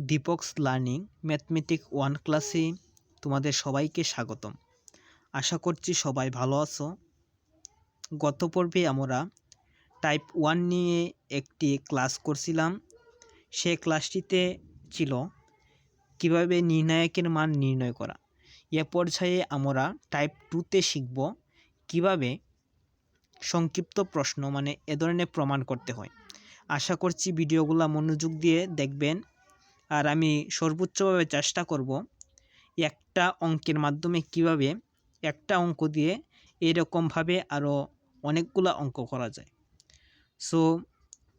দীপকস learning mathematic 1 ক্লাসে তোমাদের সবাইকে স্বাগতম। আশা করছি সবাই ভালো আছো। গত পর্বে আমরা টাইপ 1 নিয়ে একটি ক্লাস করছিলাম। সেই ক্লাসটিতে ছিল কিভাবে নির্ণায়কের মান নির্ণয় করা। এ পর্যায়ে আমরা টাইপ 2তে শিখব কিভাবে সংক্ষিপ্ত প্রশ্ন মানে এ ধরনের প্রমাণ করতে হয়। আশা করছি ভিডিওগুলো মনোযোগ দিয়ে দেখবেন। আর আমি সর্বোচ্চভাবে চেষ্টা করব একটা অঙ্কের মাধ্যমে কিভাবে একটা অঙ্ক দিয়ে এরকমভাবে আরও অনেকগুলো অঙ্ক করা যায়। সো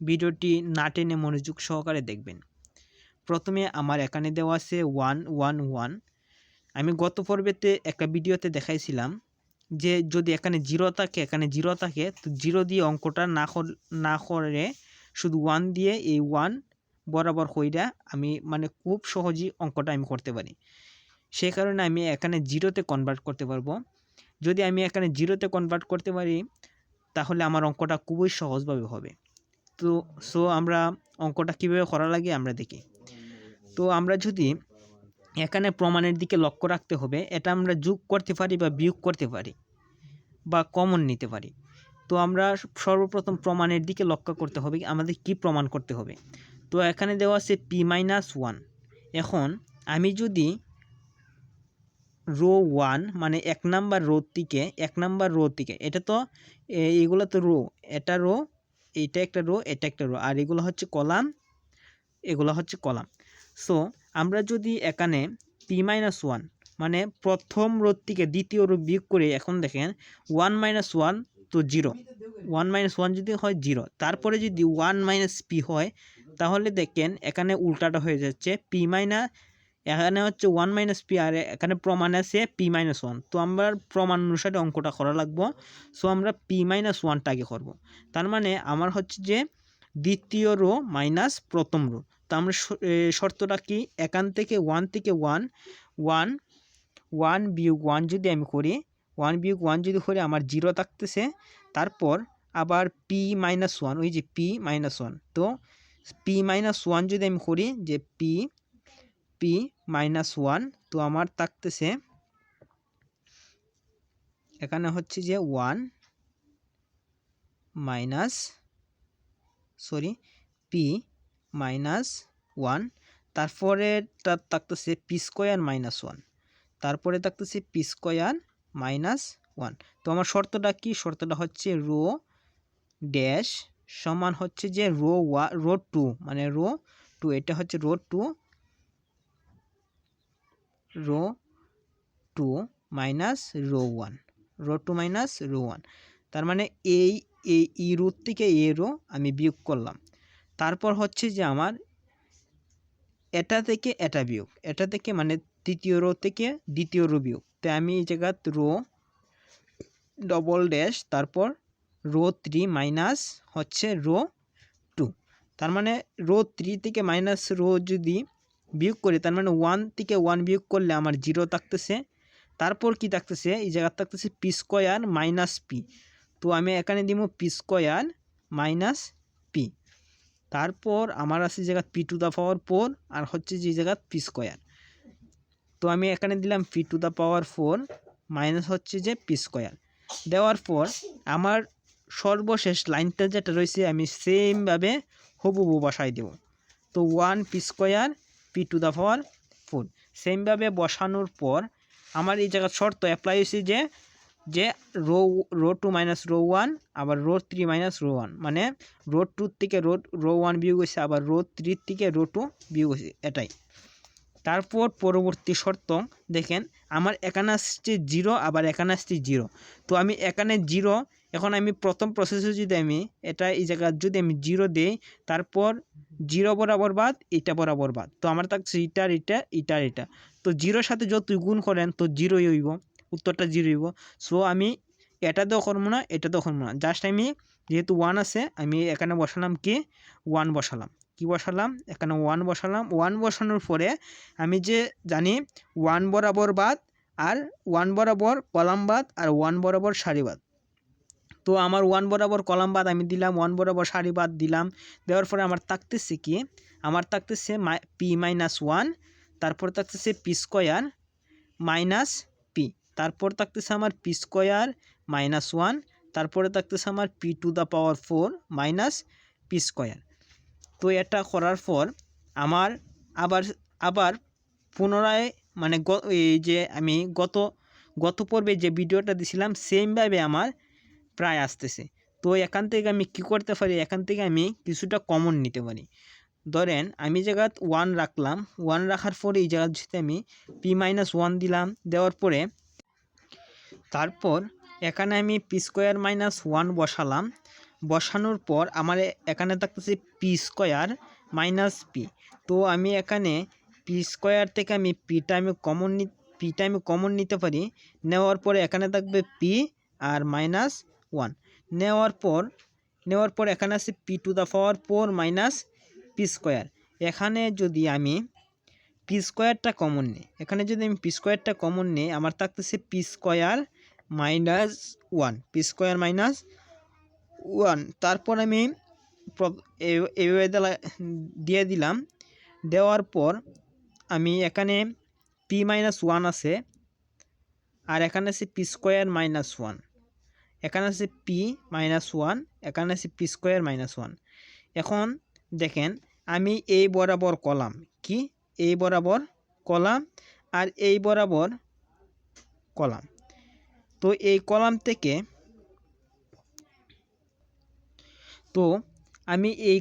ভিডিওটি না টেনে মনোযোগ সহকারে দেখবেন। প্রথমে আমার এখানে দেওয়া আছে 1 1 1। আমি গত পর্বেতে একটা ভিডিওতে দেখাইছিলাম যে যদি এখানে জিরো থাকে তো জিরো দিয়ে অঙ্কটা না করে শুধু 1 দিয়ে এই 1 বরাবর কইরা আমি মানে খুব সহজেই অঙ্কটা আমি করতে পারি। সেই কারণে আমি এখানে জিরোতে কনভার্ট করতে পারবো। যদি আমি এখানে জিরোতে কনভার্ট করতে পারি তাহলে আমার অঙ্কটা খুবই সহজভাবে হবে। তো আমরা অঙ্কটা কীভাবে করা লাগে আমরা দেখি। তো আমরা যদি এখানে প্রমাণের দিকে লক্ষ্য রাখতে হবে, এটা আমরা যোগ করতে পারি বা বিয়োগ করতে পারি বা কমন নিতে পারি। তো আমরা সর্বপ্রথম প্রমাণের দিকে লক্ষ্য করতে হবে, আমাদের কি প্রমাণ করতে হবে। তো এখানে দেওয়া আছে p-1। এখন আমি যদি রো 1 মানে 1 নাম্বার রো থেকে এটা তো এগুলো তো রো, এটা রো, এটা একটা রো, এটা একটা রো, আর এগুলো হচ্ছে কলাম, এগুলো হচ্ছে কলাম। সো আমরা যদি এখানে p-1 মানে প্রথম রো থেকে দ্বিতীয় রো বিয়োগ করে, এখন দেখেন 1 - 1 তো 0, 1 - 1 যদি হয় 0, তারপরে যদি 1 - p হয় তাহলে দেখেন এখানে উল্টাটা হয়ে যাচ্ছে এখানে হচ্ছে 1 - p আর এখানে প্রমাণ আছে p-1। তো আমরা প্রমাণ অনুসারে অঙ্কটা করা লাগবো। সো আমরা p-1টাকে করব। তার মানে আমার হচ্ছে যে দ্বিতীয় রো মাইনাস প্রথম রো। তো আমরা শর্তটা কি, এখান থেকে 1 থেকে 1 বিয়োগ 1 যদি আমি করি, 1 বিয়োগ 1 যদি করি আমার 0 থাকতেছে। তারপর আবার p-1, ওই যে p-1, তো p-1 যদি আমি করি যে p-1 তো আমার থাকতেছে এখানে হচ্ছে যে 1 মাইনাস p-1, তারপরে থাকতেছে p²-1, তারপরে থাকতেছে p²-1। তো আমার শর্তটা কি, শর্তটা হচ্ছে রো ড্যাশ সমান হচ্ছে যে রো 2 মানে রো 2, এটা হচ্ছে রো 2 মাইনাস রো 1, তার মানে এই রো থেকে এই রো আমি বিয়োগ করলাম। তারপর হচ্ছে যে আমার এটা থেকে এটা বিয়োগ, এটা থেকে মানে তৃতীয় রো থেকে দ্বিতীয় রো বিয়োগ। তাই আমি এই জায়গায় রো ডবল ড্যাশ তারপর রো 3 মাইনাস হচ্ছে রো 2। তার মানে রো 3 থেকে মাইনাস রো যদি বিয়োগ করি তার মানে 1 থেকে 1 বিয়োগ করলে আমার 0 থাকতেছে। তারপর কি থাকতেছে, এই জায়গায় থাকতেছে p²-p। তো আমি এখানে দিব p²-p। তারপর আমার আছে জায়গা p⁴ আর হচ্ছে যে জায়গা p²। তো আমি এখানে দিলাম p⁴ মাইনাস হচ্ছে যে p²। দেওয়ার পর আমার সর্বশেষ লাইনটা যেটা রয়েছে আমি সেমভাবে হুবহু বসাই দেব। তো 1 p² p⁴ সেমভাবে বসানোর পর আমার এই জায়গার শর্ত অ্যাপ্লাই হয়েছে যে রো 2 মাইনাস রো 1 আবার রো 3 মাইনাস রো 1, মানে রো 2 থেকে রো 1 বিয়োগ হয়েছে, আবার রো 3 থেকে রো 2 বিয়োগ হয়েছে, এটাই। তারপর পরবর্তী শর্ত দেখেন আমার এখানে আসছে 0, আবার এখানে আসছে 0। তো আমি এখানে 0, এখন আমি প্রথম প্রসেসে যদি আমি এটা এই জায়গায় যদি আমি 0 দেই, তারপর 0 বরাবর বাদ, এটা বরাবর বাদ, তো আমার থাকছে এটা। তো 0-র সাথে যতই গুণ করেন তো 0ই হইব, উত্তরটা 0 হইব। সো আমি এটাতেও করবো না, এটাতেও করবো না, জাস্ট আমি যেহেতু 1 আছে আমি এখানে বসালাম কি 1 বসালাম। কি বসালাম, এখানে 1 বসালাম। 1 বসানোর পরে আমি যে জানি 1 বরাবর বাদ আর 1 বরাবর কলাম বাদ আর 1 বরাবর সারি বাদ। তো আমার 1 বরাবর কলাম বাদ আমি দিলাম, 1 বরাবর সারি বাদ দিলাম। দেওয়ার পরে আমার থাকতেছে কি, আমার থাকতেছে পি মাইনাস 1, তারপর থাকতেছে পি স্কোয়ার মাইনাস পি, তারপর থাকতেছে আমার পি স্কোয়ার মাইনাস 1, তারপরে থাকতেছে আমার P to the power 4 minus P square. তো এটা করার পর আমার আবার পুনরায় মানে এই যে আমি গত পর্বে যে ভিডিওটা দিছিলাম সেমভাবে আমার প্রায় আসতেছে। তো এখান থেকে আমি কি করতে পারি, এখান থেকে আমি কিছুটা কমন নিতে পারি। ধরেন আমি জায়গাত 1 রাখলাম, 1 রাখার পরে এই জায়গার সাথে আমি পি মাইনাস 1 দিলাম, দেওয়ার পরে তারপর এখানে আমি পি স্কোয়ার মাইনাস 1 বসালাম, বসানোর পর আমার এখানে থাকতেছে পি স্কোয়ার মাইনাস পি। তো আমি এখানে পি স্কোয়ার থেকে আমি পিটা আমি কমন নিতে পারি। নেওয়ার পরে এখানে থাকবে পি আর মাইনাস 1। নেওয়ার পর এখানে আছে P to the power 4 minus P square. এখানে যদি আমি পি স্কোয়ারটা কমন নিই, আমার থাকতেছে P square minus 1, P square minus 1। তারপর আমি এইভাবে দিয়ে দিলাম। দেওয়ার পর আমি এখানে পি মাইনাস 1 আছে, আর এখানে আছে পি স্কোয়ার মাইনাস 1, এখানে আছে পি মাইনাস 1, এখানে আছে পি স্কোয়ার মাইনাস 1। এখন দেখেন আমি এই বরাবর কলাম কি, এই বরাবর কলাম আর এই বরাবর কলাম। তো এই কলাম থেকে তো আমি এই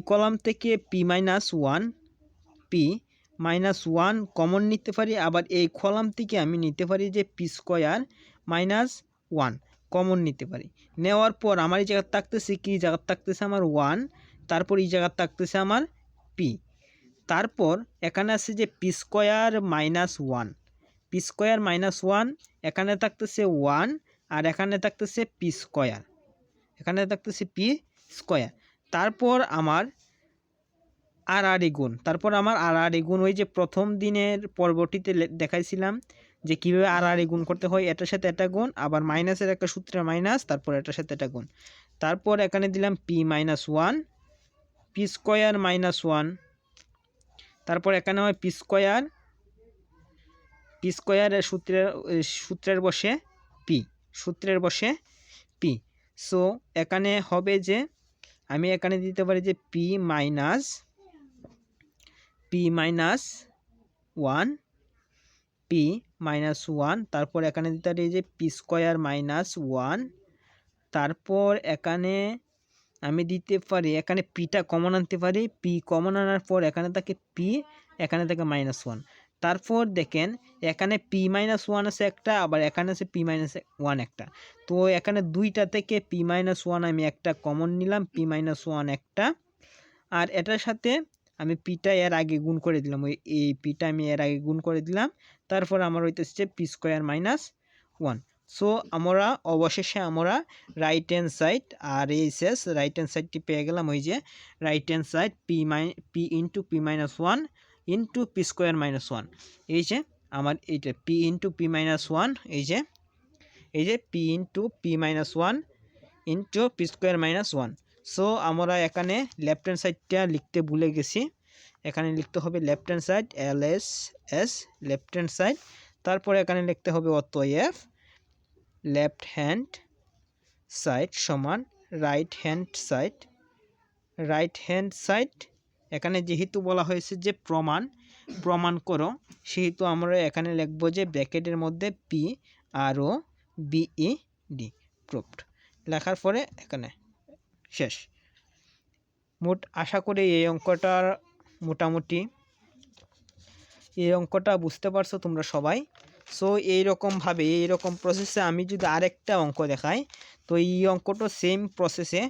কলাম থেকে পি মাইনাস 1 কমন নিতে পারি। আবার এই কলাম থেকে আমি নিতে পারি যে পি স্কোয়ার মাইনাস 1 কমন নিতে পারি। নেওয়ার পর আমার এই জায়গা থাকতেছে কি, জায়গা থাকতেছে আমার 1, তারপর এই জায়গা থাকতেছে আমার পি। তারপর এখানে আছে যে পি স্কোয়ার মাইনাস 1, এখানে থাকতেছে 1, আর এখানে থাকতেছে পি স্কোয়ার, তারপর আমার আর গুণ, ওই যে প্রথম দিনের পর্বটিতে দেখাইছিলাম যে কীভাবে আর গুণ করতে হয়। এটার সাথে এটা গুণ, আবার মাইনাসের একটা সূত্রে মাইনাস, তারপর এটার সাথে এটা গুণ। তারপর এখানে দিলাম P minus 1, P square minus 1, তারপর এখানে হয় পি স্কোয়ারের সূত্রের বসে পি। সো এখানে হবে যে আমি এখানে দিতে পারি যে পি মাইনাস 1, তারপর এখানে দিতে পারি যে পি স্কোয়ার মাইনাস 1, তারপর এখানে আমি দিতে পারি, এখানে পিটা কমন আনতে পারি, পি কমন আনার পর এখানে থাকে পি, এখানে থাকে মাইনাস 1। তারপর দেখেন এখানে পি মাইনাস 1 আছে একটা, আবার এখানে আছে পি মাইনাস 1 একটা। তো এখানে দুইটা থেকে পি মাইনাস 1 আমি একটা কমন নিলাম, পি মাইনাস 1 একটা, আর এটার সাথে আমি পিটা এর আগে গুণ করে দিলাম, এই পিটা আমি এর আগে গুণ করে দিলাম। তারপর আমার হইতেছে পি স্কোয়ার মাইনাস 1। সো আমরা অবশেষে রাইট হ্যান্ড সাইড আর এই শেষ রাইট হ্যান্ড সাইডটি পেয়ে গেলাম। ওই যে right hand side P into P minus 1 into P square minus 1, এই যে আমার এইটা পি ইন্টু পি মাইনাস 1, এই যে P into P minus 1 into P square minus 1। So আমরা এখানে লেফট হ্যান্ড সাইডটা লিখতে ভুলে গেছি, এখানে লিখতে হবে left hand side LHS left hand side. তারপরে এখানে লিখতে হবে অতএব লেফট হ্যান্ড সাইড সমান রাইট হ্যান্ড সাইড। এখানে যেহেতু বলা হয়েছে যে প্রমাণ করো, সেহেতু আমরা এখানে লিখব যে ব্র্যাকেটের মধ্যে পি আর ও BED প্রুভড। লেখার পরে এখানে শেষ। আশা করি এই অঙ্কটা বুঝতে পারছো তোমরা সবাই। সো এইরকম প্রসেসে আমি যদি আরেকটা অঙ্ক দেখাই, তো এই অঙ্কটা সেম প্রসেসে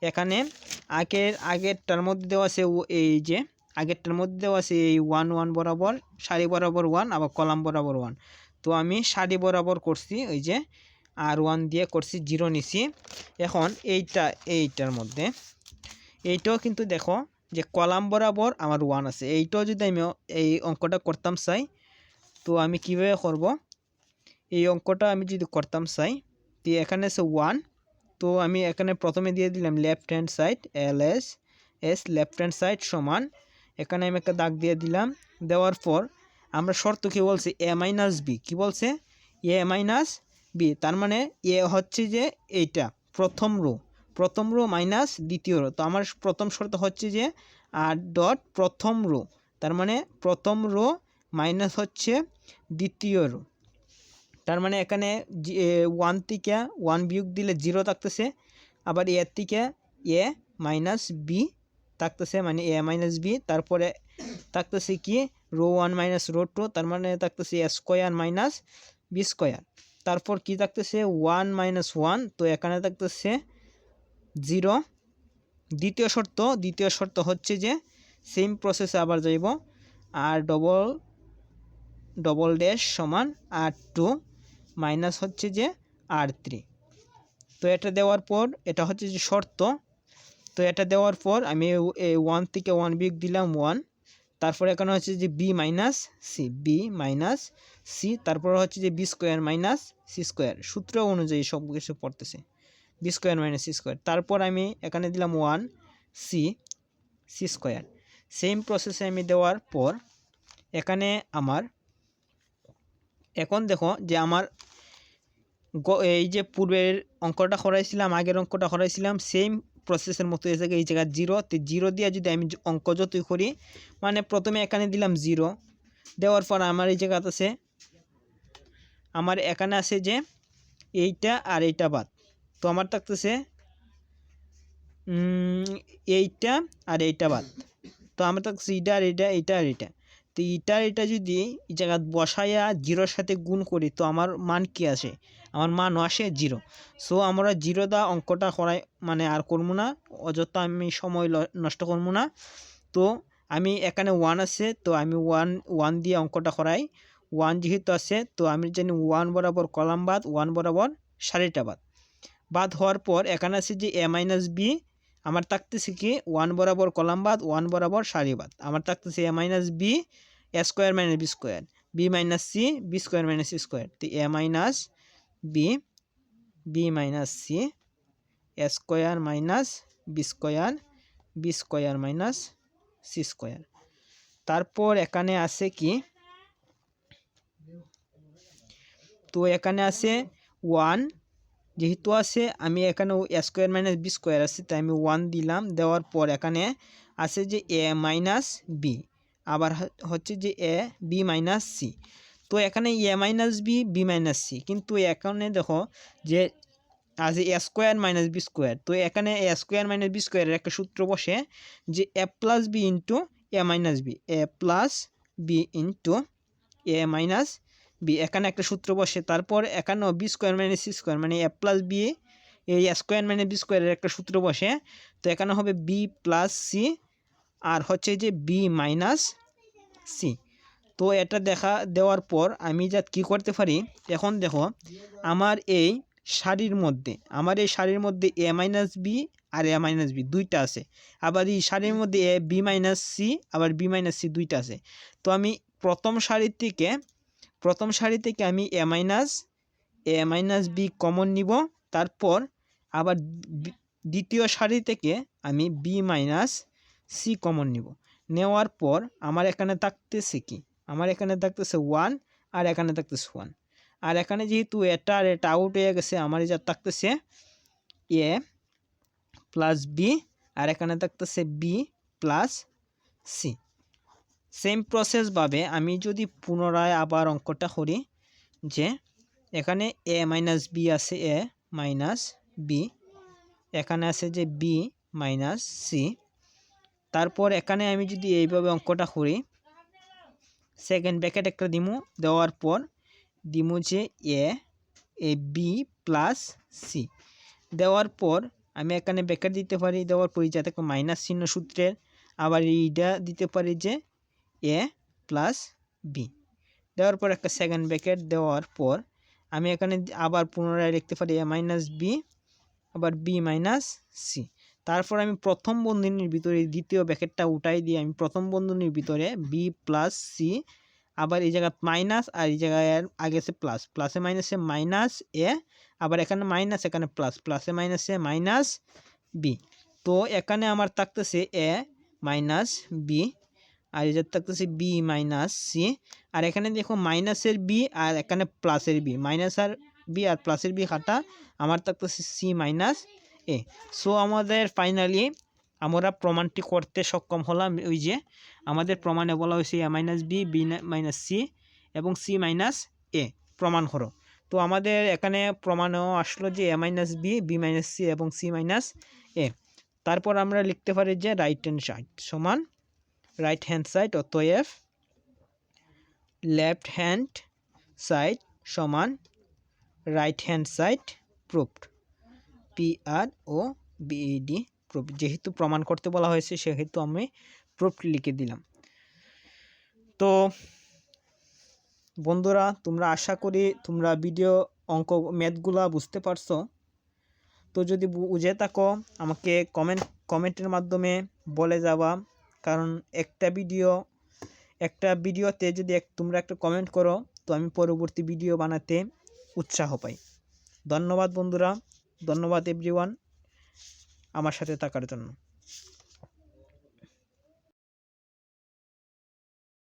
এখানে আগেরটার মধ্যে দেওয়া আছে, এই 1 1 বরাবর সারি বরাবর 1, আবার কলাম বরাবর 1। তো আমি সারি বরাবর করছি, ওই যে আর 1 দিয়ে করছি, 0 নিছি। এখন এইটার মধ্যে এইটাও কিন্তু দেখো যে কলাম বরাবর আমার 1 আছে। এইটাও যদি আমি এই অঙ্কটা করতাম চাই, তো আমি কিভাবে করব, এই অঙ্কটা আমি যদি করতাম চাই, তো এখানে আছে 1, তো আমি এখানে প্রথমে দিয়ে দিলাম left hand side S left hand side সমান, এখানে আমি একটা দাগ দিয়ে দিলাম। দেওয়ার পর আমরা শর্ত কি বলছি, এ মাইনাস বি, কী বলছে, এ মাইনাস বি, তার মানে এ হচ্ছে যে এইটা প্রথম রো মাইনাস দ্বিতীয় রো। তো আমার প্রথম শর্ত হচ্ছে যে আর ডট প্রথম রো, তার মানে প্রথম রো মাইনাস হচ্ছে দ্বিতীয় রো। তার মানে এখানে 1 থেকে 1 বিয়োগ দিলে 0 থাকতেছে, আবার এর থেকে এ মাইনাস বি থাকতেছে, মানে এ মাইনাস বি। তারপরে থাকতেছে কি রো 1 মাইনাস রো 2, তার মানে থাকতেছে এ স্কোয়ার মাইনাস বি স্কোয়ার। তারপর কি থাকতেছে 1 মাইনাস 1, তো এখানে থাকতেছে 0। দ্বিতীয় শর্ত হচ্ছে যে সেম প্রসেসে আবার যাইব, আর ডবল ড্যাশ সমান R2 মাইনাস হচ্ছে যে R3। তো এটা দেওয়ার পর এটা হচ্ছে যে শর্ত। তো এটা দেওয়ার পর আমি 1 থেকে 1 বিয়োগ দিলাম 1, তারপর এখানে হচ্ছে যে বি মাইনাস সি, তারপর হচ্ছে যে B square minus C square, সূত্র অনুযায়ী সব কিছু পড়তেছে, B square minus C square. তারপর আমি এখানে দিলাম 1 সি স্কোয়ার। সেম প্রসেসে আমি দেওয়ার পর এখানে আমার এখন দেখো যে আমার এই যে পূর্বের অঙ্কটা করাইছিলাম, আগের অঙ্কটা করাইছিলাম, সেম প্রসেসের মতো এই জায়গায় 0, তো 0 দিয়ে যদি আমি অঙ্ক যতই করি, মানে প্রথমে এখানে দিলাম 0, দেওয়ার পর আমার এই জায়গাতে আছে, আমার এখানে আছে যে এইটা আর এইটা বাদ, তো আমার থাকতেছে এইটা আর এইটা বাদ, তো আমার থাকতেছে এইটা আর এইটা। তো এটা যদি এই জায়গা বসাইয়া 0-র সাথে গুণ করি, তো আমার মান কি আসে, আমার মান আসে 0। সো আমরা 0 দা অঙ্কটা করাই মানে আর করবো না, অযথা আমি সময় নষ্ট করবো না। তো আমি এখানে 1 আছে, তো আমি 1 দিয়ে অঙ্কটা করাই। 1 যেহেতু আছে, তো আমি জানি 1 বরাবর কলাম বাদ, 1 বরাবর সারিটা বাদ হওয়ার পর এখানে আছে যে এ মাইনাস বি, আমার থাকতেছে কি 1 বরাবর কলাম বাদ, 1 বরাবর সারি বাদ, আমার থাকতেছে A minus B A square minus B square, B minus C B square minus C square. তো A minus B minus C A square minus B square minus C square. তারপর এখানে আছে কি, তো এখানে আছে 1, যেহেতু আছে আমি এখানে এ স্কোয়ার মাইনাস বি স্কোয়ার আছে, তাই আমি 1 দিলাম। দেওয়ার পর এখানে আছে যে এ মাইনাস বি, আবার হচ্ছে যে এ বি মাইনাস সি। তো এখানে A minus B minus C, কিন্তু এখানে দেখো যে আছে A square minus B square. তো এখানে এ স্কোয়ার মাইনাস বি স্কোয়ারের একটা সূত্র বসে যে A plus B into A minus B, A plus B into A minus B, এখানে একটা সূত্র বসে। তারপর এখানেও B square minus C square, মানে এ প্লাস বি এই স্কোয়ার মাইনাস বি স্কোয়ারের একটা সূত্র বসে। তো এখানে হবে বি প্লাস সি আর হচ্ছে যে বি মাইনাস সি। তো এটা দেওয়ার পর আমি যা কী করতে পারি, এখন দেখো আমার এই সারির মধ্যে এ মাইনাস বি আর এ মাইনাস বি দুইটা আছে, আবার এই সারির মধ্যে এ বি মাইনাস সি আবার বি মাইনাস সি দুইটা আছে। তো আমি প্রথম সারি থেকে আমি এ মাইনাস বি কমন নিব, তারপর আবার দ্বিতীয় সারি থেকে আমি বি মাইনাস সি কমন নিব। নেওয়ার পর আমার এখানে থাকতেছে কি, আমার এখানে থাকতেছে 1 আর এখানে থাকতেছে 1, আর এখানে যেহেতু এটা আর এটা আউট হয়ে গেছে, আমার যা থাকতেছে এ প্লাস বি আর এখানে থাকতেছে বি প্লাস সি। সেম প্রসেসভাবে আমি যদি পুনরায় আবার অঙ্কটা করি, যে এখানে এ মাইনাস বি আছে, এ মাইনাস বি, এখানে আছে যে বি মাইনাস সি। তারপর এখানে আমি যদি এইভাবে অঙ্কটা করি, সেকেন্ড ব্র্যাকেট একটা দিমু, দেওয়ার পর দিমু যে এ বি প্লাস সি। দেওয়ার পর আমি এখানে ব্র্যাকেট দিতে পারি, দেওয়ার পর যাতে মাইনাস চিহ্ন সূত্রের, আবার এইটা দিতে পারি যে এ প্লাস বি। দেওয়ার পর একটা সেকেন্ড ব্র্যাকেট দেওয়ার পর আমি এখানে আবার পুনরায় লিখতে পারি এ মাইনাস বি আবার বি মাইনাস সি। তারপর আমি প্রথম বন্ধনীর ভিতরে দ্বিতীয় ব্র্যাকেটটা উঠাই দিয়ে আমি প্রথম বন্ধনীর ভিতরে বি প্লাস সি, আবার এই জায়গায় মাইনাস আর এই জায়গায় আগে আছে প্লাস, প্লাসে মাইনাসে মাইনাস এ আবার এখানে মাইনাস, এখানে প্লাস, প্লাসে মাইনাসে মাইনাস বি। তো এখানে আমার থাকতেছে এ মাইনাস বি, আর এই যে থাকতেছে বি মাইনাস সি। আর এখানে দেখো মাইনাসের বি আর এখানে প্লাসের বি, মাইনাস আর বি আর প্লাসের বি কাটা, আমার থাকতেছে সি মাইনাস এ। সো আমাদের ফাইনালি আমরা প্রমাণটি করতে সক্ষম হলাম। ওই যে আমাদের প্রমাণে বলা হয়েছে A minus B, B minus C এবং সি মাইনাস এ প্রমাণ করো। তো আমাদের এখানে প্রমাণও আসলো যে A minus B, B minus C এবং সি মাইনাস এ। তারপর আমরা লিখতে পারি যে রাইট হ্যান্ড সাইড সমান রাইট হ্যান্ড সাইড, অতএব লেফট হ্যান্ড সাইড সমান right hand side proved, PROVED proof. যেহেতু প্রমাণ করতে বলা হয়েছে সেহেতু আমি প্রুফ লিখে দিলাম। তো বন্ধুরা, তোমরা আশা করি তোমরা ভিডিও অঙ্ক ম্যাথগুলা বুঝতে পারছো। তো যদি বুঝে থাকো আমাকে কমেন্টের মাধ্যমে বলে যাবা, কারণ একটা ভিডিওতে যদি তোমরা একটা কমেন্ট করো তো আমি পরবর্তী ভিডিও বানাতে উৎসাহ পাই। ধন্যবাদ বন্ধুরা, ধন্যবাদ এভরিওয়ান আমার সাথে থাকার জন্য।